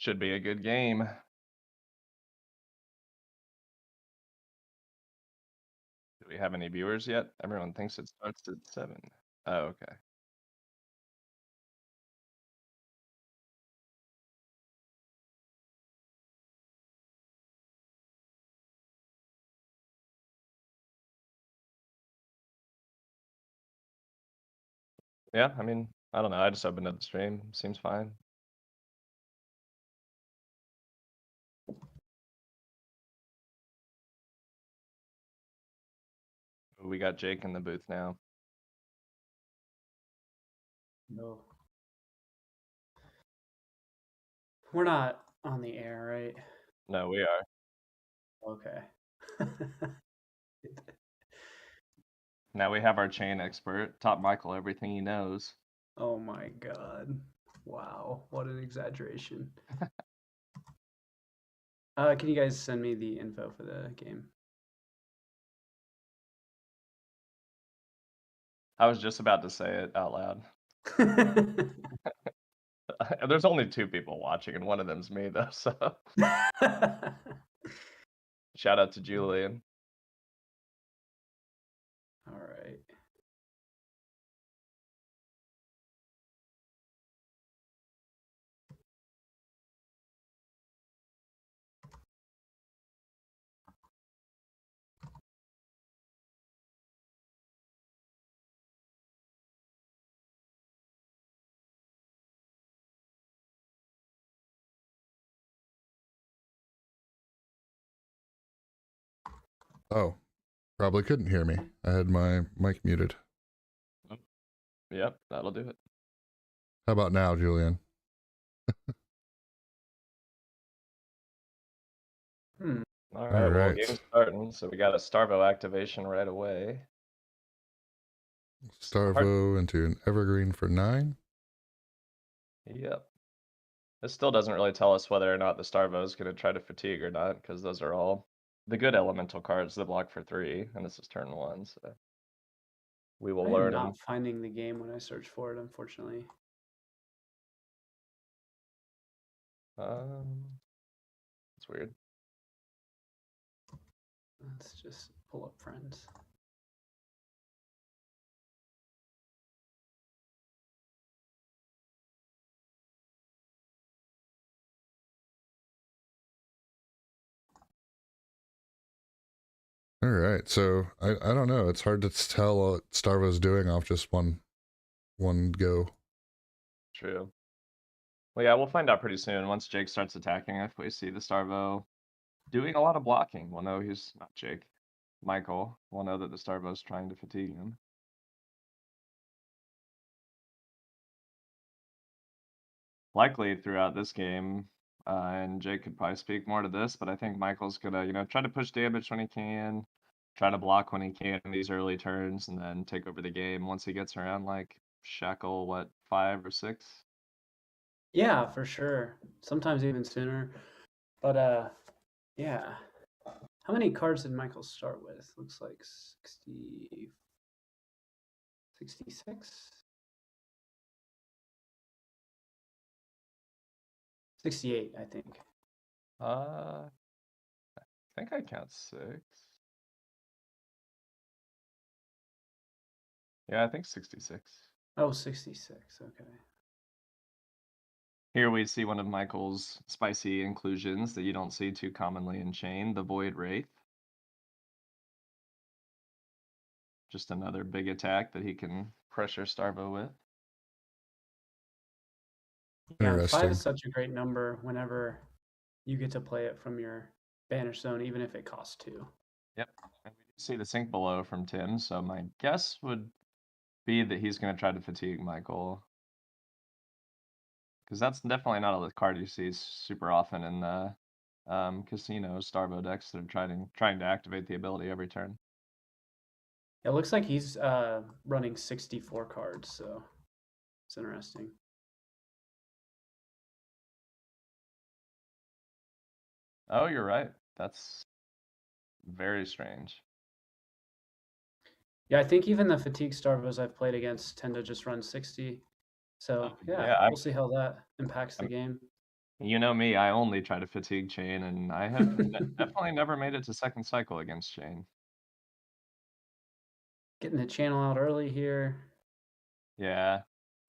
Should be a good game. Do we have any viewers yet? Everyone thinks it starts at 7. Oh, okay. Yeah, I mean, I don't know. I just opened up the stream. Seems fine. We got Jake in the booth now. No. We're not on the air, right? No, we are. Okay. Now we have our chain expert, taught Michael everything he knows. Oh my god. Wow, what an exaggeration. Can you guys send me the info for the game? I was just about to say it out loud. There's only 2 people watching, and one of them's me, though, so shout out to Julian. All right. Oh, probably couldn't hear me. I had my mic muted. Yep, that'll do it. How about now, Julian? All right, well, game's starting, so we got a Starvo activation right away. Starvo into an evergreen for 9. Yep. This still doesn't really tell us whether or not the Starvo is going to try to fatigue or not, because those are all the good elemental cards that block for 3, and this is turn 1, so we will I am learn. not finding the game when I search for it, unfortunately. It's weird. Let's just pull up friends. All right, so I don't know. It's hard to tell what Starvo's doing off just one go. True. Well, yeah, we'll find out pretty soon. Once Jake starts attacking, if we see the Starvo doing a lot of blocking, we'll know he's not Jake. Michael will know that the Starvo's trying to fatigue him. Likely throughout this game, and Jake could probably speak more to this, but I think Michael's gonna, try to push damage when he can, try to block when he can in these early turns, and then take over the game once he gets around like Shackle, what, 5 or 6? Yeah, for sure. Sometimes even sooner. But yeah. How many cards did Michael start with? Looks like 60, 66? 68, I think. I think I count 6. Yeah, I think 66. Oh, 66, okay. Here we see one of Michael's spicy inclusions that you don't see too commonly in Chain, the Void Wraith. Just another big attack that he can pressure Starvo with. Yeah, 5 is such a great number whenever you get to play it from your banish zone, even if it costs 2. Yep, and we do see the sync below from Tim, so my guess would be that he's going to try to fatigue Michael. Because that's definitely not a card you see super often in the casino Starvo decks that are trying to activate the ability every turn. It looks like he's running 64 cards, so it's interesting. Oh, you're right. That's very strange. Yeah, I think even the fatigue Starvos I've played against tend to just run 60. So yeah, we'll see how that impacts the game. You know me, I only try to fatigue Chain, and I have definitely never made it to second cycle against Chain. Getting the channel out early here. Yeah.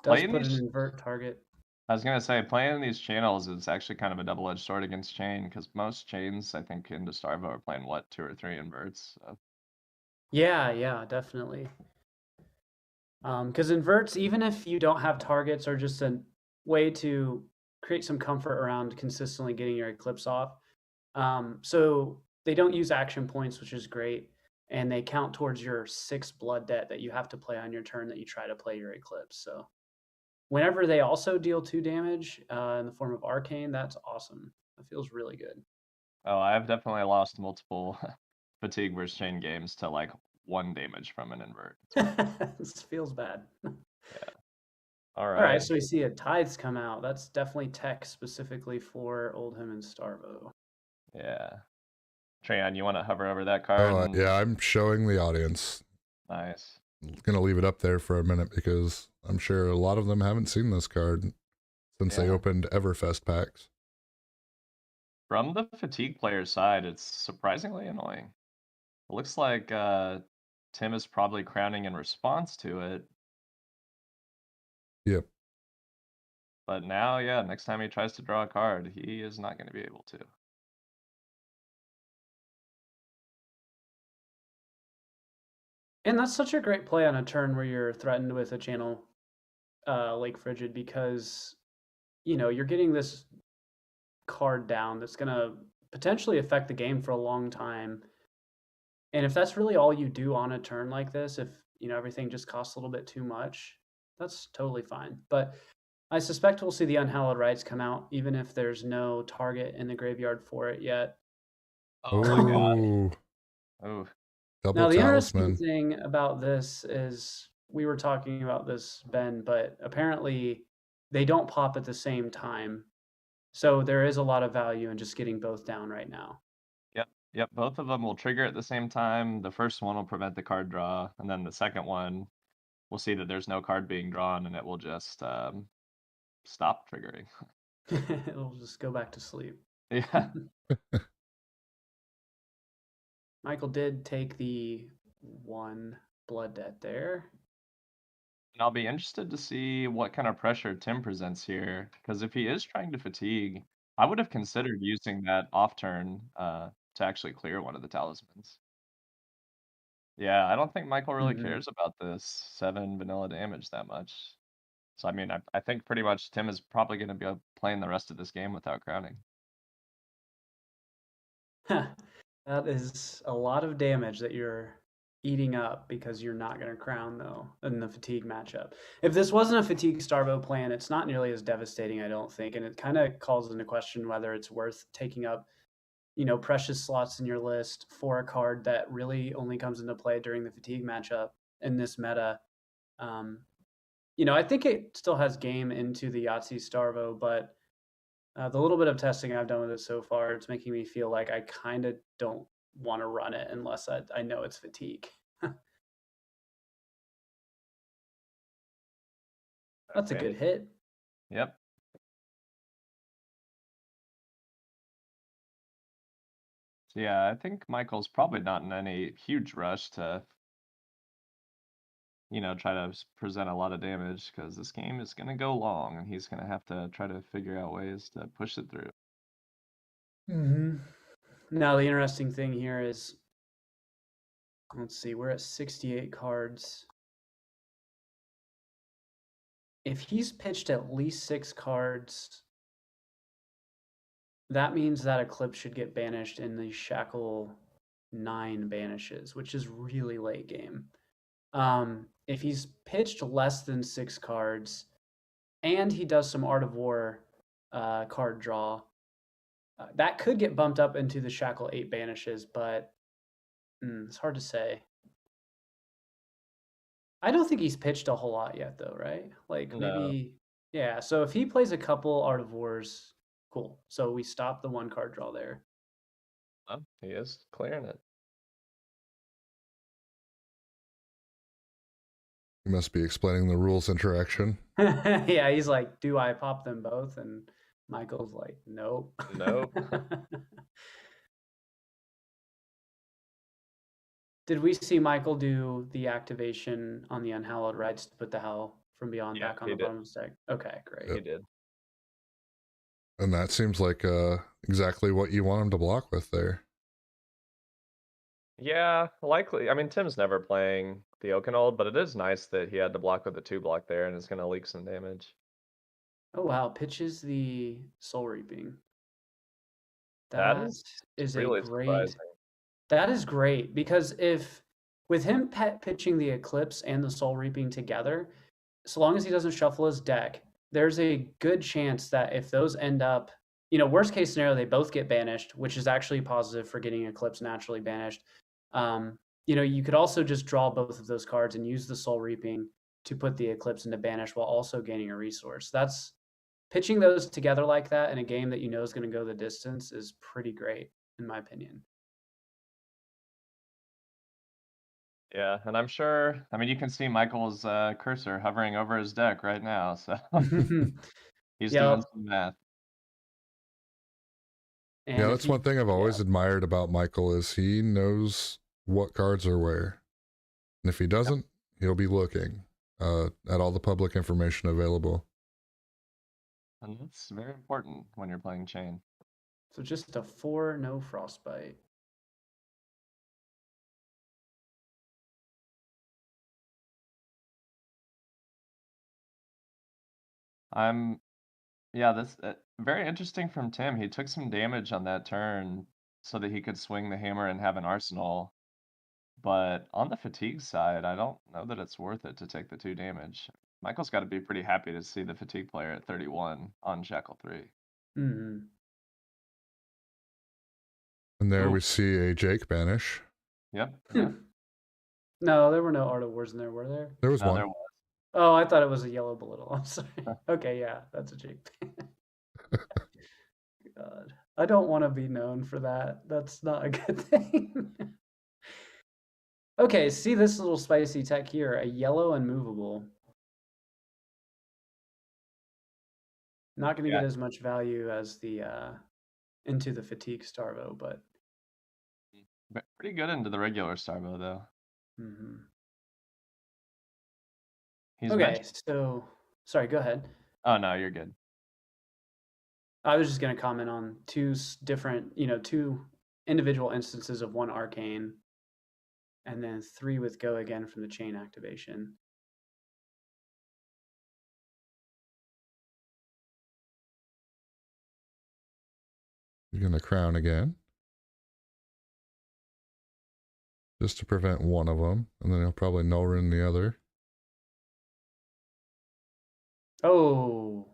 Does Playing put an these, invert target. I was gonna say, playing these channels is actually kind of a double-edged sword against Chain, because most Chains, I think, into Starvo are playing, what, 2 or 3 inverts? So. Yeah, definitely. Because inverts, even if you don't have targets, are just a way to create some comfort around consistently getting your eclipse off. So they don't use action points, which is great, and they count towards your 6 blood debt that you have to play on your turn that you try to play your eclipse. So whenever they also deal 2 damage in the form of arcane, that's awesome. That feels really good. Oh, I've definitely lost multiple fatigue versus Chain games to like 1 damage from an invert. This feels bad. Yeah. All All right, right. so we see a Tides come out. That's definitely tech specifically for Oldhim and Starvo. Yeah. Treon, you want to hover over that card? Oh, And... yeah, I'm showing the audience. Nice. I'm gonna leave it up there for a minute because I'm sure a lot of them haven't seen this card since they opened Everfest packs. From the fatigue player side, it's surprisingly annoying. It looks like Tim is probably crowning in response to it. Yep. But now, yeah, next time he tries to draw a card, he is not going to be able to. And that's such a great play on a turn where you're threatened with a channel Lake Frigid because, you know, you're getting this card down that's going to potentially affect the game for a long time. And if that's really all you do on a turn like this, if, you know, everything just costs a little bit too much, that's totally fine. But I suspect we'll see the Unhallowed Rites come out, even if there's no target in the graveyard for it yet. Oh my god. Ooh, Oh, double Now, the interesting talisman. thing about this is we were talking about this, Ben, but apparently they don't pop at the same time. So there is a lot of value in just getting both down right now. yep. Both of them will trigger at the same time. The first one will prevent the card draw, and then the second one, we'll see that there's no card being drawn, and it will just stop triggering. It'll just go back to sleep. Yeah. Michael did take the 1 blood debt there. And I'll be interested to see what kind of pressure Tim presents here, because if he is trying to fatigue, I would have considered using that off turn to actually clear one of the talismans. Yeah, I don't think Michael really cares about this 7 vanilla damage that much. So I mean, I think pretty much Tim is probably going to be playing the rest of this game without crowning. That is a lot of damage that you're eating up because you're not going to crown, though, in the fatigue matchup. If this wasn't a fatigue Starvo plan, it's not nearly as devastating, I don't think. And it kind of calls into question whether it's worth taking up, you know, precious slots in your list for a card that really only comes into play during the fatigue matchup in this meta. You know, I think it still has game into the Yahtzee Starvo, but the little bit of testing I've done with it so far, it's making me feel like I kind of don't want to run it unless I know it's fatigue. That's a good hit. Yep. So yeah, I think Michael's probably not in any huge rush to, you know, try to present a lot of damage, because this game is going to go long and he's going to have to try to figure out ways to push it through. Now, the interesting thing here is, let's see, we're at 68 cards. If he's pitched at least 6 cards, that means that Eclipse should get banished in the Shackle 9 banishes, which is really late game. If he's pitched less than 6 cards, and he does some Art of War card draw, that could get bumped up into the Shackle 8 banishes, but it's hard to say. I don't think he's pitched a whole lot yet, though, right? Like, maybe, yeah. So if he plays a couple Art of Wars, cool. So we stop the 1 card draw there. Oh, he is clearing it. You must be explaining the rules interaction. Yeah, he's like, do I pop them both? And Michael's like, nope. Nope. Did we see Michael do the activation on the Unhallowed Rites to put the Howl from Beyond Yeah, back on he the did. bottom of the stack? Okay, great. He did. And that seems like exactly what you want him to block with there. Yeah, likely. I mean, Tim's never playing the Oakenhold, but it is nice that he had to block with the 2-block there and is going to leak some damage. Oh wow, pitches the Soul Reaping. That That is a really great. surprising. That is great because if with him pitching the Eclipse and the Soul Reaping together, so long as he doesn't shuffle his deck, there's a good chance that if those end up, worst case scenario, they both get banished, which is actually positive for getting Eclipse naturally banished. You could also just draw both of those cards and use the Soul Reaping to put the Eclipse into banish while also gaining a resource. That's pitching those together like that in a game that you know is going to go the distance is pretty great, in my opinion. Yeah, and I'm sure, I mean, you can see Michael's cursor hovering over his deck right now, so he's doing Yep. some math. And Yeah, if that's he, one thing I've always yeah. admired about Michael is he knows what cards are where. And if he doesn't, he'll be looking at all the public information available. And that's very important when you're playing Chain. So just a 4, no Frostbite. Yeah, that's very interesting from Tim. He took some damage on that turn so that he could swing the hammer and have an arsenal. But on the fatigue side, I don't know that it's worth it to take the 2 damage. Michael's got to be pretty happy to see the fatigue player at 31 on Shackle 3. Mm-hmm. And there Ooh. we see a Jake banish. Yep. No, there were no Art of Wars in there, were there? There was No, one. there was. Oh, I thought it was a yellow belittle. I'm sorry. Okay, yeah, that's a Jake. God, I don't want to be known for that. That's not a good thing. Okay, see this little spicy tech here, a yellow unmovable. Not going to get as much value as the into the fatigue Starvo, but pretty good into the regular Starvo though. mm-hmm. He's Okay, so sorry, go ahead. Oh no, you're good. I was just going to comment on two different, two individual instances of one arcane, and then 3 with go again from the chain activation. You're going to crown again. Just to prevent one of them, and then he'll probably null rune the other. Oh.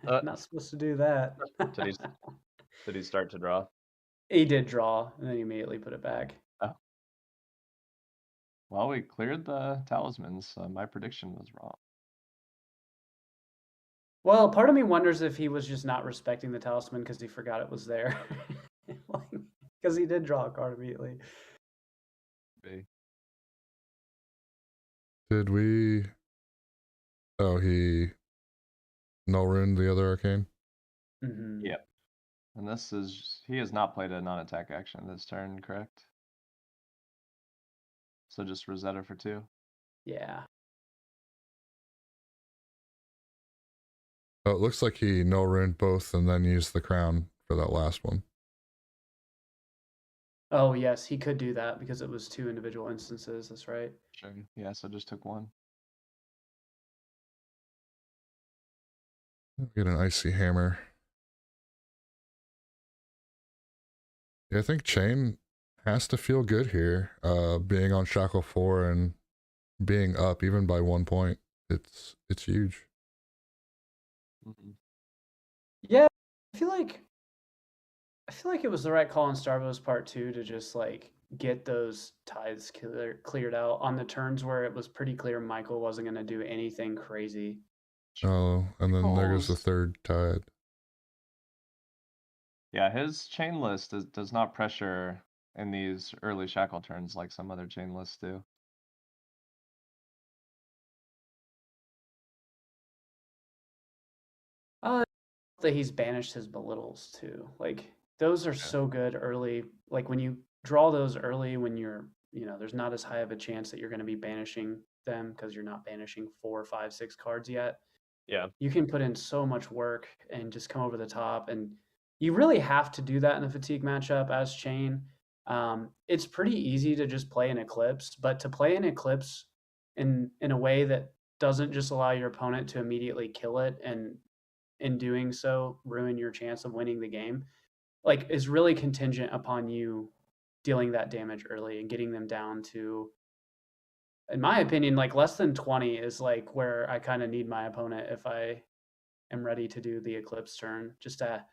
Not supposed to do that. Did he start to draw? He did draw, and then he immediately put it back. Oh. Well, we cleared the talismans, so my prediction was wrong. Well, part of me wonders if he was just not respecting the talisman because he forgot it was there. Because he did draw a card immediately. Maybe. Did we... Oh, he null runed the other arcane? Mm-hmm. Yep. And he has not played a non-attack action this turn, correct? So just Rosetta for 2? Yeah. Oh, it looks like he null runed both and then used the crown for that last one. Oh, yes, he could do that because it was 2 individual instances. That's right. Sure. Yeah, so just took 1. Get an icy hammer. Yeah, I think Chain has to feel good here. Being on Shackle 4 and being up even by 1 point. It's huge. Mm-hmm. Yeah, I feel like it was the right call on Starvo's part too to just like get those tithes cleared out on the turns where it was pretty clear Michael wasn't going to do anything crazy. Oh, and then there goes the third tide. Yeah, his chain list does not pressure in these early shackle turns like some other chain lists do. That he's banished his belittles too. Like those are so good early. Like when you draw those early, when you're there's not as high of a chance that you're going to be banishing them because you're not banishing 4, 5, 6 cards yet. Yeah. You can put in so much work and just come over the top, and you really have to do that in the fatigue matchup as Chain. It's pretty easy to just play an Eclipse, but to play an Eclipse in a way that doesn't just allow your opponent to immediately kill it and in doing so ruin your chance of winning the game, like is really contingent upon you dealing that damage early and getting them down to, in my opinion, like less than 20 is like where I kind of need my opponent if I am ready to do the Eclipse turn, just to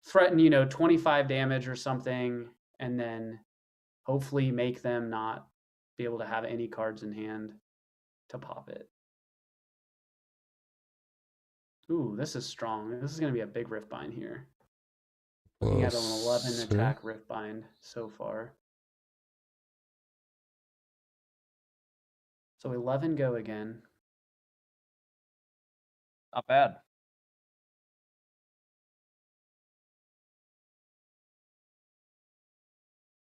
threaten 25 damage or something, and then hopefully make them not be able to have any cards in hand to pop it. Ooh, this is strong. This is going to be a big Riftbind here. Looking at an 11 attack Riftbind so far. So 11 go again. Not bad.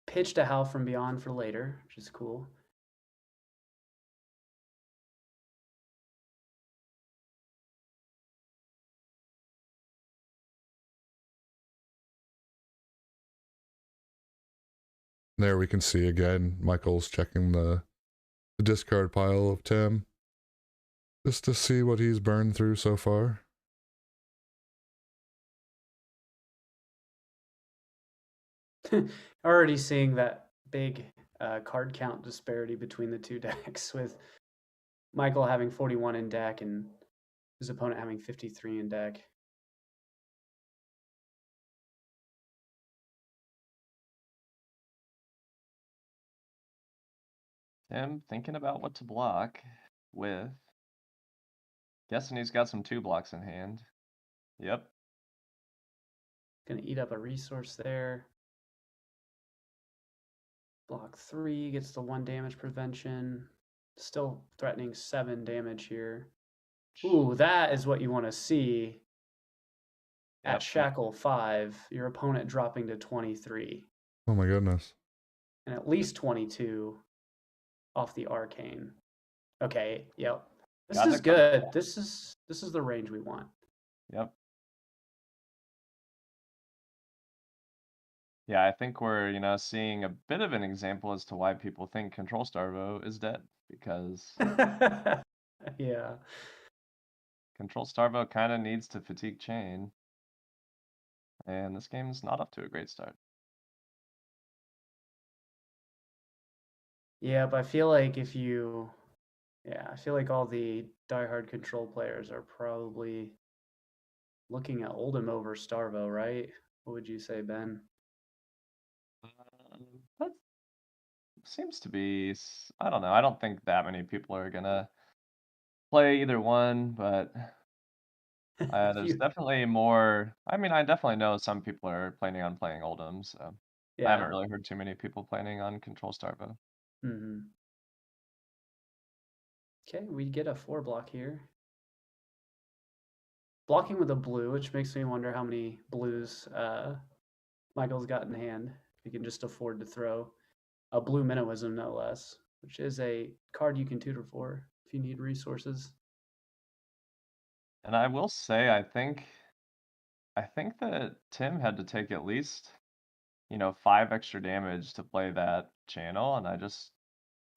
Pitched a Howl from Beyond for later, which is cool. There we can see again, Michael's checking the discard pile of Tim just to see what he's burned through so far. Already seeing that big card count disparity between the two decks, with Michael having 41 in deck and his opponent having 53 in deck. Tim thinking about what to block with. Guessing he's got some 2 blocks in hand. Yep. Gonna eat up a resource there. Block 3 gets the 1 damage prevention. Still threatening 7 damage here. Ooh, that is what you want to see. At Yep. Shackle 5, your opponent dropping to 23. Oh my goodness. And at least 22 off the Arcane. Okay, yep. This is good. This is the range we want. Yep. Yeah, I think we're, seeing a bit of an example as to why people think Control Starvo is dead, because yeah. Control Starvo kind of needs to fatigue Chain, and this game's not up to a great start. Yeah, but I feel like I feel like all the diehard Control players are probably looking at Oldhim over Starvo, right? What would you say, Ben? That seems to be, I don't know. I don't think that many people are gonna play either one, but there's definitely more. I mean, I definitely know some people are planning on playing Oldhim, so I haven't really heard too many people planning on Control Starvo. Mm-hmm. Okay, we get a 4 block here. Blocking with a blue, which makes me wonder how many blues Michael's got in hand. He can just afford to throw a blue Minnowism, no less, which is a card you can tutor for if you need resources. And I will say, I think that Tim had to take at least 5 extra damage to play that channel, and I just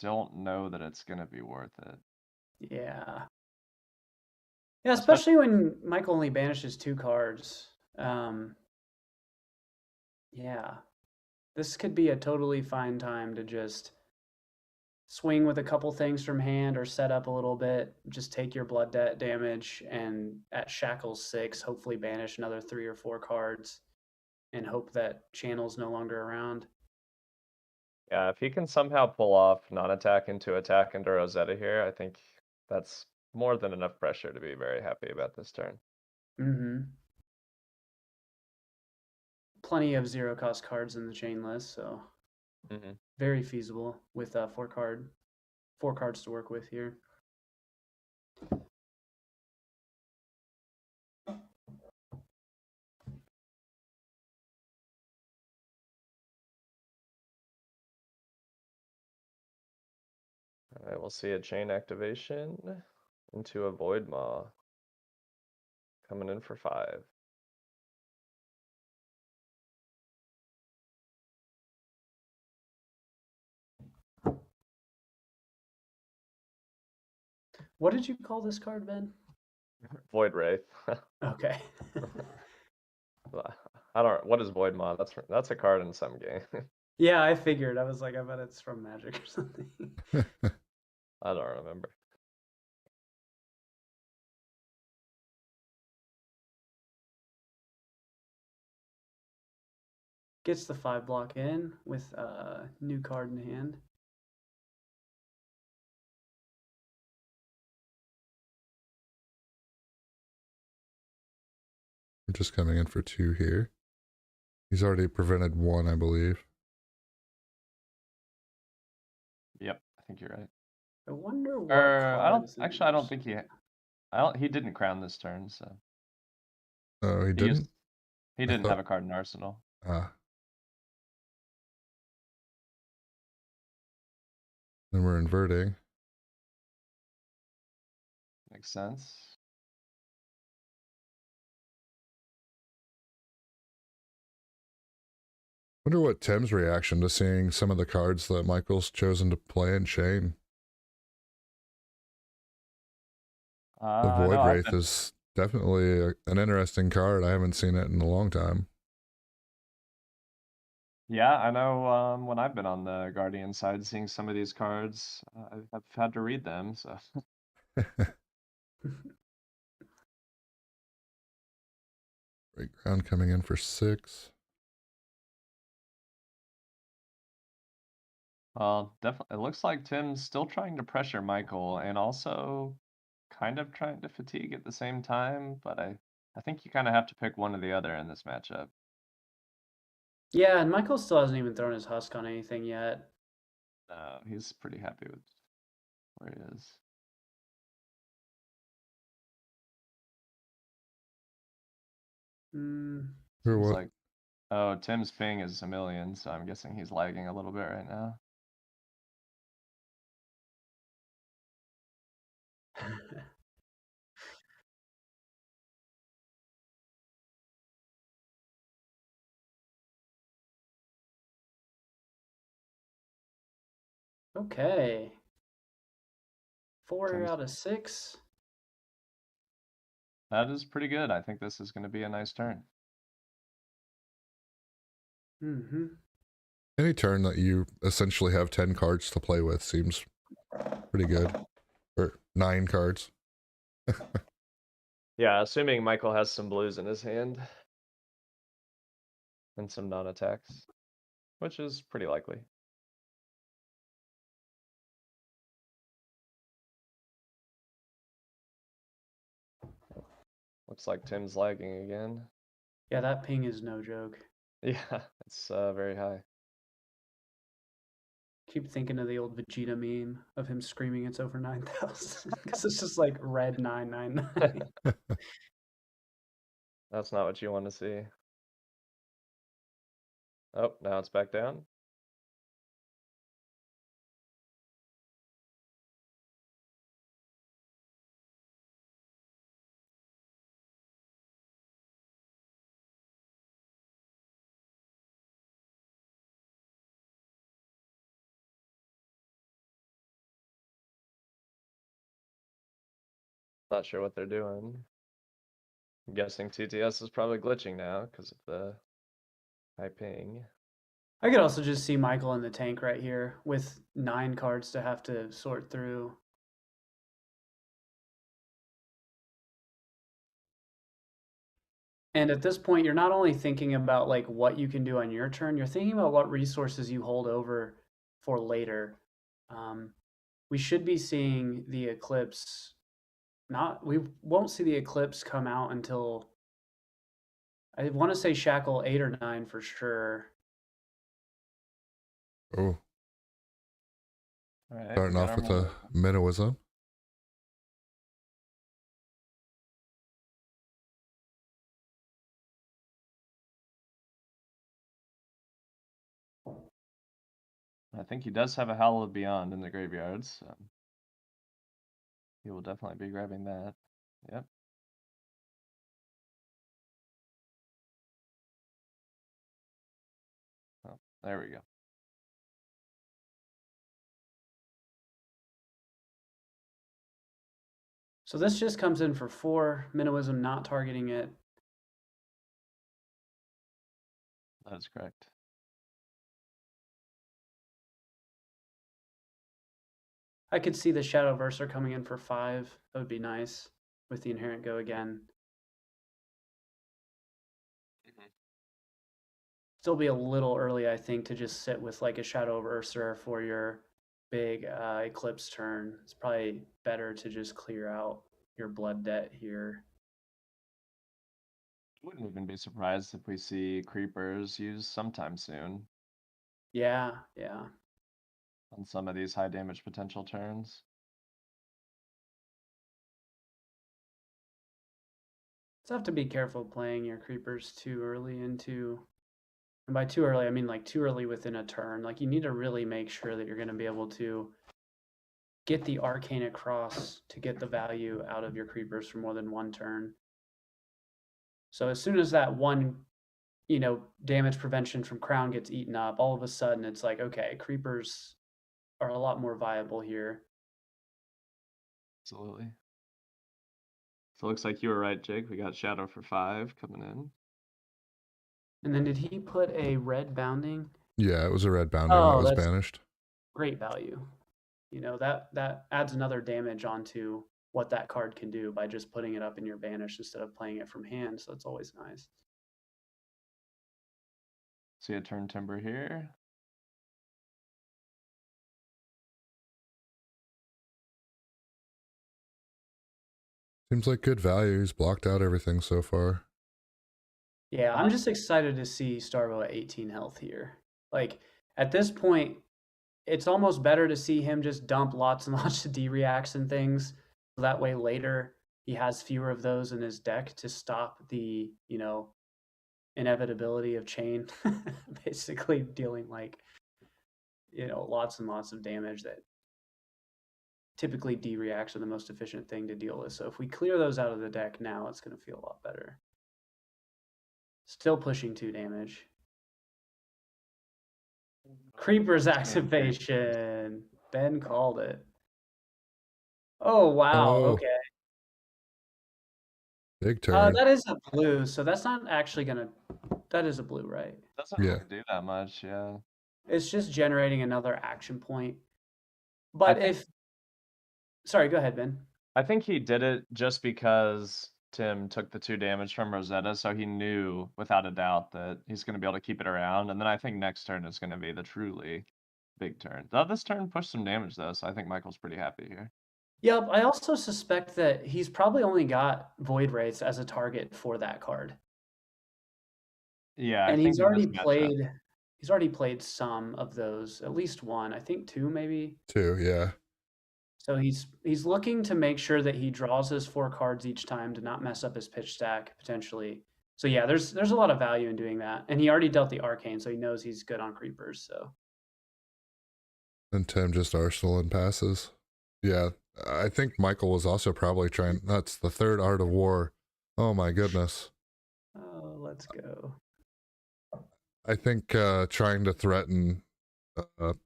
don't know that it's gonna be worth it. Yeah. Yeah, especially when Michael only banishes 2 cards. Yeah. This could be a totally fine time to just swing with a couple things from hand or set up a little bit. Just take your blood debt damage, and at Shackle 6, hopefully banish another 3 or 4 cards and hope that Channel's no longer around. Yeah, if he can somehow pull off non-attack into attack into Rosetta here, I think that's more than enough pressure to be very happy about this turn. Mm-hmm. Plenty of 0-cost cards in the chain list, so very feasible with 4 cards to work with here. Alright, we'll see a chain activation into a Void Maw. Coming in for 5. What did you call this card, Ben? Void Wraith. Okay. I don't. What is Void Maw? That's a card in some game. Yeah, I figured. I was like, I bet it's from Magic or something. I don't remember. Gets the 5 block in with a new card in hand. I'm just coming in for 2 here. He's already prevented 1, I believe. Yep, I think you're right. I wonder what I don't. cards Actually, I don't think used. he didn't crown this turn, so Oh, he he didn't? he I didn't thought- have a card in Arsenal. Ah. Then we're inverting. Makes sense. Wonder what Tim's reaction to seeing some of the cards that Michael's chosen to play in Chain. The Void No, Wraith is definitely an interesting card. I haven't seen it in a long time. Yeah, I know. When I've been on the Guardian side, seeing some of these cards, I've had to read them. So Great ground coming in for 6. definitely, it looks like Tim's still trying to pressure Michael and also kind of trying to fatigue at the same time. But I think you kind of have to pick one or the other in this matchup. Yeah, and Michael still hasn't even thrown his husk on anything yet. No, he's pretty happy with where he is. Or Seems what? like, oh, Tim's ping is a million, so I'm guessing he's lagging a little bit right now. Okay. 4 Tim's, out of 6. that is pretty good. I think this is going to be a nice turn. Mm-hmm. Any turn that you essentially have 10 cards to play with seems pretty good. Or 9 cards. Yeah, assuming Michael has some blues in his hand and some non-attacks, which is pretty likely. Looks like Tim's lagging again. Yeah, that ping is no joke. Yeah, it's very high. Keep thinking of the old Vegeta meme of him screaming it's over 9,000 because it's just like red 999. That's not what you want to see. Oh, now it's back down. Not sure what they're doing. I'm guessing TTS is probably glitching now because of the high ping. I could also just see Michael in the tank right here with 9 cards to have to sort through. And at this point, you're not only thinking about like what you can do on your turn, you're thinking about what resources you hold over for later. We should be seeing the eclipse. We won't see the eclipse come out until I want to say Shackle 8 or 9 for sure. Oh. All right, Starting off with a Minnowism. I think he does have a Hallowed Beyond in the graveyards. So. He will definitely be grabbing that. Yep. Oh, there we go. So this just comes in for 4. Minnowism not targeting it. That is correct. I could see the Shadow Verser coming in for 5. That would be nice with the Inherent Go again. Still be a little early, I think, to just sit with like a Shadow Verser for your big Eclipse turn. It's probably better to just clear out your blood debt here. Wouldn't even be surprised if we see creepers used sometime soon Yeah, yeah. on some of these high damage potential turns. So have to be careful playing your creepers too early into, and by too early, I mean like too early within a turn. Like you need to really make sure that you're going to be able to get the arcane across to get the value out of your creepers for more than one turn. So as soon as that one, damage prevention from crown gets eaten up, all of a sudden it's like, okay, creepers are a lot more viable here. Absolutely. So it looks like you were right, Jake. We got Shadow for 5 coming in. And then did he put a red bounding? Yeah, it was a red bounding that was banished. Great value. That adds another damage onto what that card can do by just putting it up in your banish instead of playing it from hand. So it's always nice. See a turn timber here. Seems like good value. He's blocked out everything so far. Yeah, I'm just excited to see Starvo at 18 health here. Like at this point, it's almost better to see him just dump lots and lots of D-reacts and things. So that way later he has fewer of those in his deck to stop the, inevitability of chain. Basically dealing like, lots and lots of damage that typically D-reacts are the most efficient thing to deal with. So if we clear those out of the deck now, it's going to feel a lot better. Still pushing 2 damage. Creeper's activation. Ben called it. Oh, wow. Oh. Okay. Big turn. That is a blue, so that's not actually gonna. That is a blue, right? Doesn't Yeah. really do that much, yeah. It's just generating another action point. But sorry, go ahead, Ben. I think he did it just because Tim took the 2 damage from Rosetta, so he knew without a doubt that he's going to be able to keep it around. And then I think next turn is going to be the truly big turn. Though this turn pushed some damage though, so I think Michael's pretty happy here. Yep, I also suspect that he's probably only got Void Wraiths as a target for that card. Yeah, and I think he's already in this matchup, played. He's already played some of those, at least one. I think 2, maybe. 2, yeah. So he's looking to make sure that he draws his 4 cards each time to not mess up his pitch stack potentially. So yeah, there's a lot of value in doing that. And he already dealt the arcane, so he knows he's good on creepers. So. And Tim just arsenal and passes. Yeah, I think Michael was also probably trying. That's the 3rd Art of War. Oh my goodness. Oh, let's go. I think trying to threaten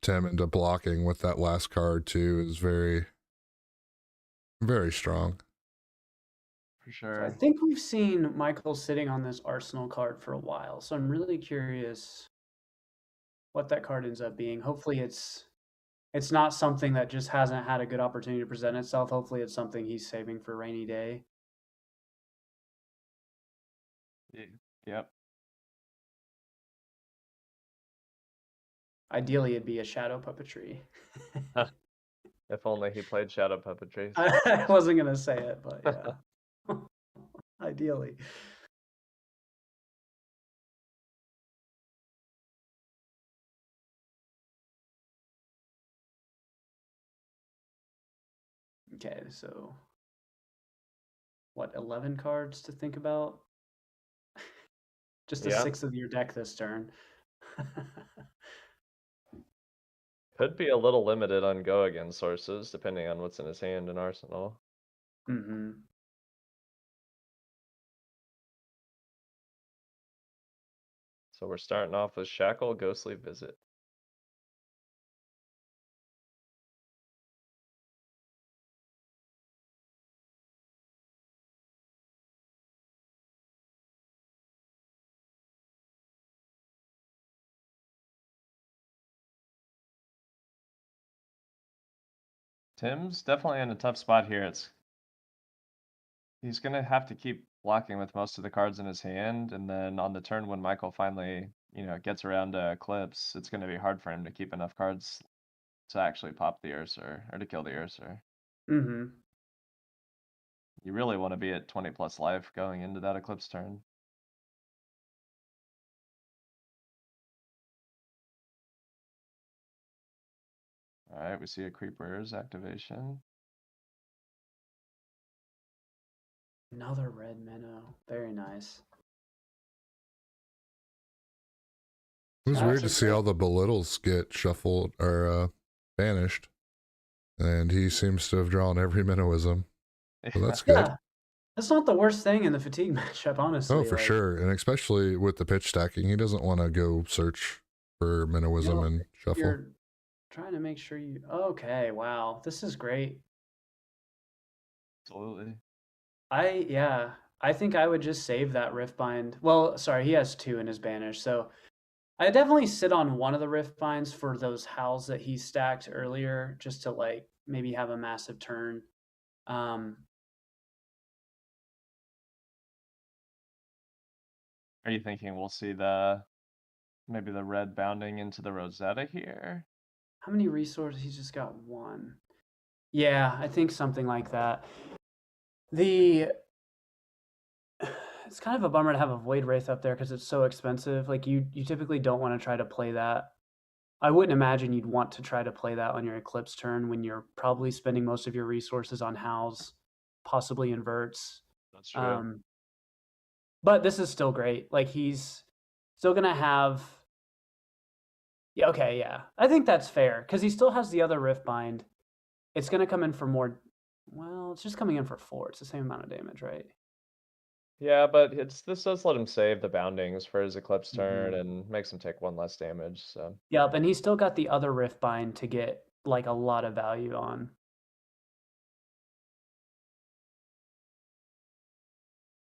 Tim into blocking with that last card too is very, very strong. for So sure. I think we've seen Michael sitting on this Arsenal card for a while. So I'm really curious what that card ends up being. Hopefully it's not something that just hasn't had a good opportunity to present itself. Hopefully it's something he's saving for a rainy day. Yep. Ideally, it'd be a shadow puppetry. If only he played Shadow Puppetry. I wasn't going to say it, but yeah. Ideally. Okay, so what, 11 cards to think about? Just a 6th of your deck this turn. Could be a little limited on go again sources, depending on what's in his hand and arsenal. Mm-hmm. So we're starting off with Shackle, Ghostly Visit. Tim's definitely in a tough spot here. He's gonna have to keep blocking with most of the cards in his hand, and then on the turn when Michael finally, gets around to Eclipse, it's gonna be hard for him to keep enough cards to actually pop the Ursa or to kill the Ursa. Mm-hmm. You really want to be at 20 plus life going into that Eclipse turn. All right, we see a Creeper's activation. Another red minnow. Very nice. It was weird to That's see all the belittles get shuffled or banished, and he seems to have drawn every minnowism. So that's good. Yeah. That's not the worst thing in the fatigue matchup, honestly. Oh, for sure. And especially with the pitch stacking, he doesn't want to go search for minnowism and shuffle. You're trying to make sure you... Okay, wow. This is great. Absolutely. I think I would just save that Riftbind. Well, sorry, he has 2 in his banish, so I definitely sit on one of the Riftbinds for those howls that he stacked earlier, just to like maybe have a massive turn. Are you thinking we'll see maybe the red bounding into the Rosetta here? How many resources? He's just got 1. Yeah, I think something like that. It's kind of a bummer to have a Void Wraith up there because it's so expensive. Like you typically don't want to try to play that. I wouldn't imagine you'd want to try to play that on your Eclipse turn when you're probably spending most of your resources on howls, possibly inverts. That's true. But this is still great. Like he's still gonna have. Yeah. Okay. Yeah. I think that's fair because he still has the other Riftbind. It's gonna come in for more. Well, it's just coming in for 4. It's the same amount of damage, right? Yeah, but this does let him save the boundings for his Eclipse turn and makes him take 1 less damage, so. Yep, and he's still got the other Riftbind to get like a lot of value on.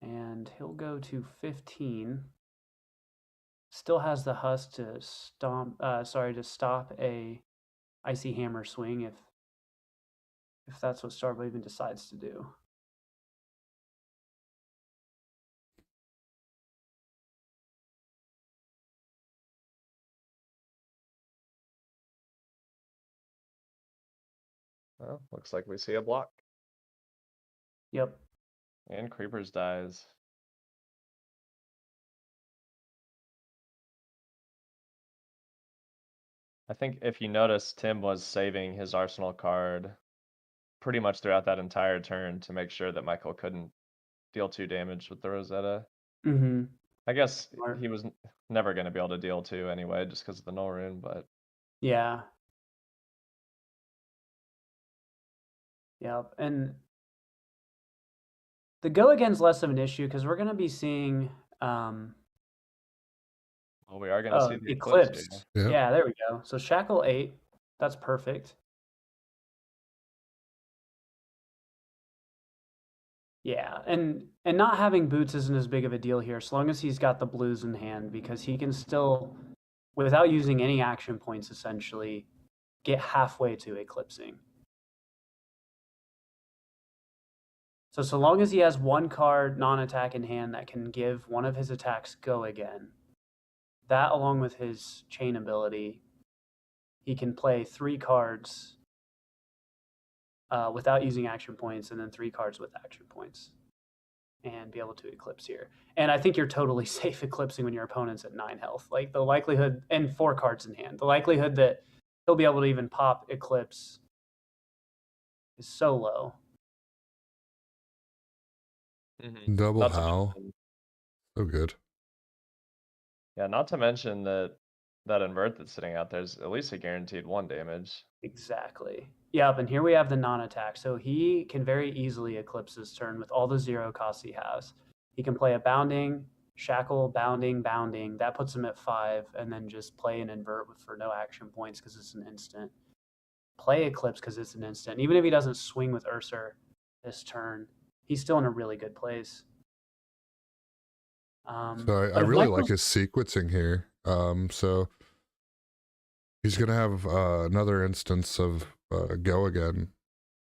And he'll go to 15. Still has the husk to stop a Icy Hammer swing if that's what Starblade even decides to do. Well, looks like we see a block. Yep. And Creepers dies. I think if you notice, Tim was saving his Arsenal card pretty much throughout that entire turn to make sure that Michael couldn't deal 2 damage with the Rosetta. Mm-hmm. I guess he was never going to be able to deal 2 anyway, just because of the null rune, but... Yeah. Yep, and the go again's less of an issue because we're going to be seeing... Well, we are going to see the Eclipse. Yeah. Yeah, there we go. So Shackle 8. That's perfect. Yeah, and not having boots isn't as big of a deal here, as long as he's got the blues in hand, because he can still, without using any action points, essentially, get halfway to eclipsing. So long as he has 1 card non-attack in hand that can give one of his attacks go again, that along with his chain ability, he can play 3 cards without using action points, and then 3 cards with action points, and be able to eclipse here. And I think you're totally safe eclipsing when your opponent's at 9 health. Like the likelihood, and 4 cards in hand, the likelihood that he'll be able to even pop eclipse is so low. Double Not to howl. mention- So good. Yeah, not to mention that that invert that's sitting out there's at least a guaranteed 1 damage. Exactly. Yep, and here we have the non-attack. So he can very easily eclipse his turn with all the 0 costs he has. He can play a bounding, shackle, bounding, bounding. That puts him at 5, and then just play an invert for no action points because it's an instant. Play eclipse because it's an instant. Even if he doesn't swing with Ursa this turn, he's still in a really good place. So I really like his sequencing here. So he's going to have another instance of go again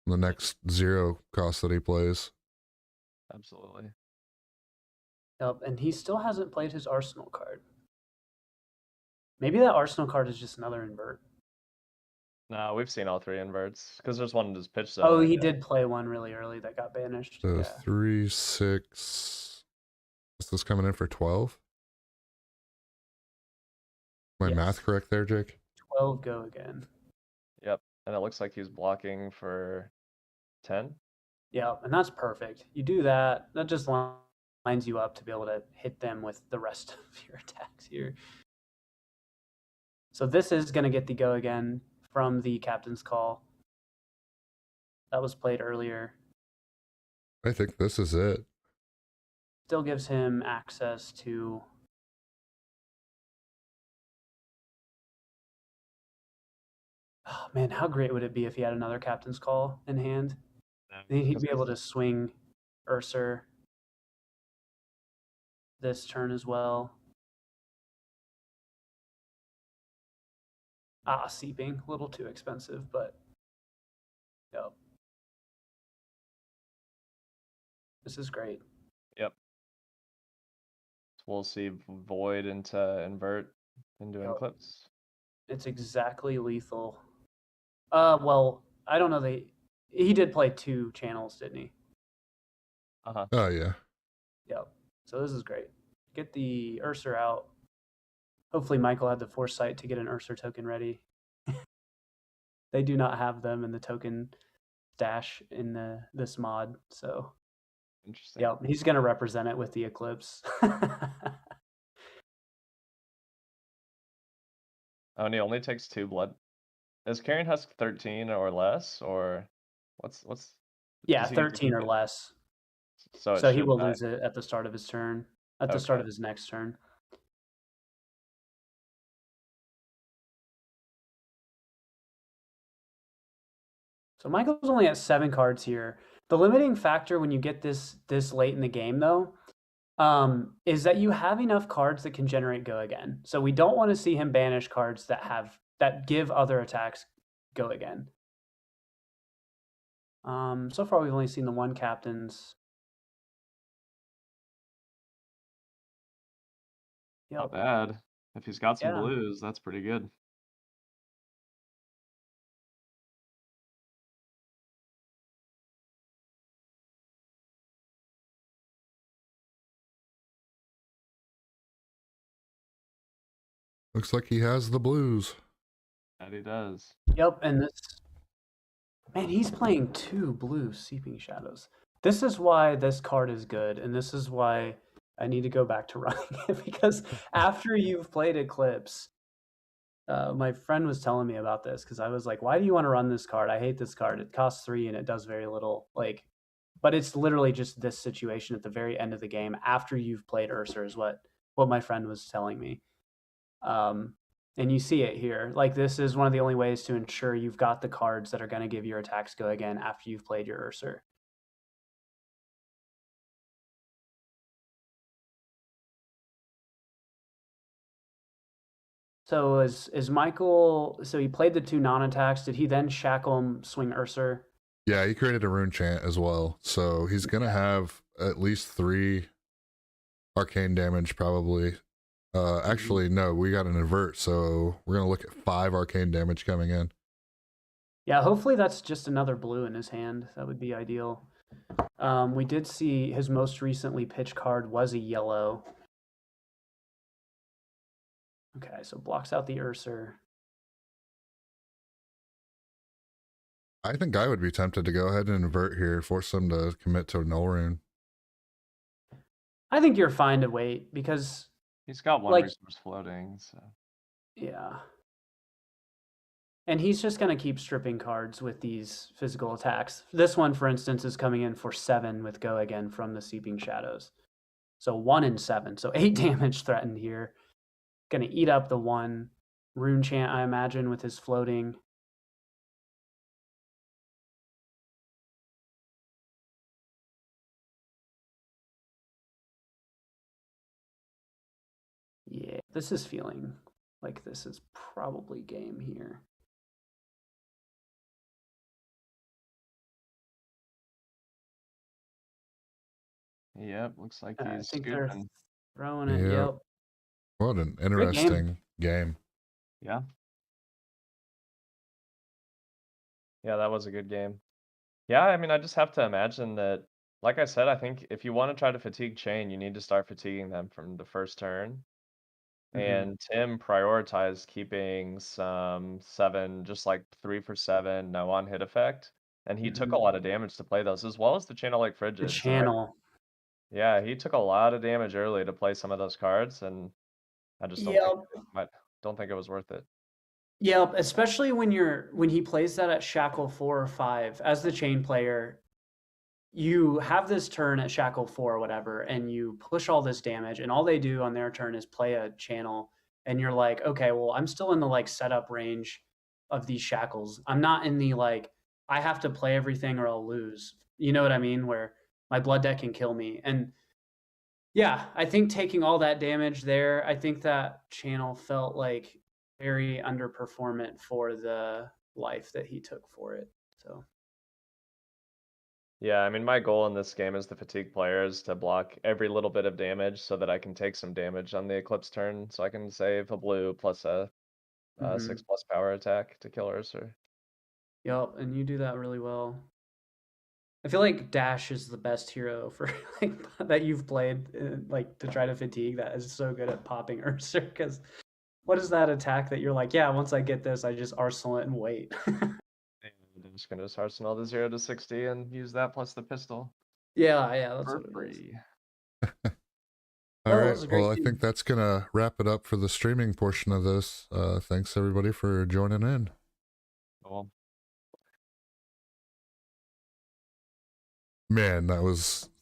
the next 0 cost that he plays. Absolutely. Yep, and he still hasn't played his Arsenal card. Maybe that Arsenal card is just another invert. No, we've seen all 3 inverts because there's one in his pitch zone. Oh, he did play one really early that got banished. So yeah. 3, 6. Is this coming in for 12? My math correct there, Jake? 12 go again. Yep, and it looks like he's blocking for 10. Yeah, and that's perfect. You do that, that just lines you up to be able to hit them with the rest of your attacks here. So this is going to get the go again from the captain's call. That was played earlier. I think this is it. Still gives him access to... Oh, man, how great would it be if he had another captain's call in hand? He'd be able to swing Ursa this turn as well. Seeping, a little too expensive, but yep. This is great. Yep. We'll see Void into invert into Eclipse. It's exactly lethal. Well, I don't know. He did play 2 channels, didn't he? Uh-huh. Oh, yeah. Yep. So this is great. Get the Ursa out. Hopefully Michael had the foresight to get an Ursa token ready. They do not have them in the token stash in this mod, so... Interesting. Yeah, he's going to represent it with the Eclipse. Oh, and he only takes 2 blood. Is Carrion Husk 13 or less, or what's? Yeah, 13 or less. So he will lose it at the start of his turn. At the start of his next turn. So Michael's only at 7 cards here. The limiting factor when you get this late in the game, though, is that you have enough cards that can generate go again. So we don't want to see him banish cards that give other attacks go again. So far we've only seen the 1 captains. Yep. Not bad. If he's got some blues, that's pretty good. Looks like he has the blues. That he does. Yep, and man, he's playing 2 blue Seeping Shadows. This is why this card is good, and this is why I need to go back to running it, because after you've played Eclipse, my friend was telling me about this, because I was like, why do you want to run this card? I hate this card. It costs 3 and it does very little. But it's literally just this situation at the very end of the game after you've played Ursa is what my friend was telling me. And you see it here. This is one of the only ways to ensure you've got the cards that are going to give your attacks go again after you've played your Ursa. So is Michael, so he played the 2 non-attacks. Did he then shackle him, swing Ursa? Yeah, he created a rune chant as well. So he's going to have at least 3 arcane damage probably. Actually, no, we got an invert, so we're going to look at 5 arcane damage coming in. Yeah, hopefully that's just another blue in his hand. That would be ideal. We did see his most recently pitched card was a yellow. Okay, so blocks out the Ursa. I think I would be tempted to go ahead and invert here, force him to commit to a null rune. I think you're fine to wait, because... He's got 1 resource floating, so... Yeah. And he's just going to keep stripping cards with these physical attacks. This one, for instance, is coming in for 7 with Go again from the Seeping Shadows. So 1 and 7. So 8 damage threatened here. Going to eat up the 1. Rune Chant, I imagine, with his floating. Yeah, this is feeling like this is probably game here. Yep, looks like I he's think they're scooping. throwing it. Yep. Yep. What an game. interesting game. Yeah. Yeah, that was a good game. Yeah, I mean, I just have to imagine that, like I said, I think if you want to try to fatigue Chain, you need to start fatiguing them from the first turn. And Tim prioritized keeping some 7, just like 3 for 7, no on hit effect. And he took a lot of damage to play those, as well as the channel like The Frigids. channel. Yeah, he took a lot of damage early to play some of those cards, and I just don't Yep. think it was worth it. Yep, especially when he plays that at Shackle 4 or 5 as the chain player, you have this turn at Shackle 4 or whatever, and you push all this damage, and all they do on their turn is play a channel, and you're like, okay, well, I'm still in the like setup range of these shackles. I'm not in the like I have to play everything or I'll lose. You know what I mean? Where my blood deck can kill me. And yeah, I think taking all that damage there, I think that channel felt like very underperformant for the life that he took for it. So Yeah, I mean, my goal in this game is the fatigue players to block every little bit of damage so that I can take some damage on the Eclipse turn, so I can save a blue plus a 6+ power attack to kill Ursa. Yep, and you do that really well. I feel like Dash is the best hero for like that you've played, like to try to fatigue. That is so good at popping Ursa. Because what is that attack that you're like, yeah, once I get this, I just arsenal it and wait. I'm just gonna just arsenal the 0 to 60 and use that plus the pistol yeah, that's for what it is. free. All Well, it right. was a great Well, I game. think that's going to wrap it up for the streaming portion of this. Thanks everybody for joining in. Cool. Man, that was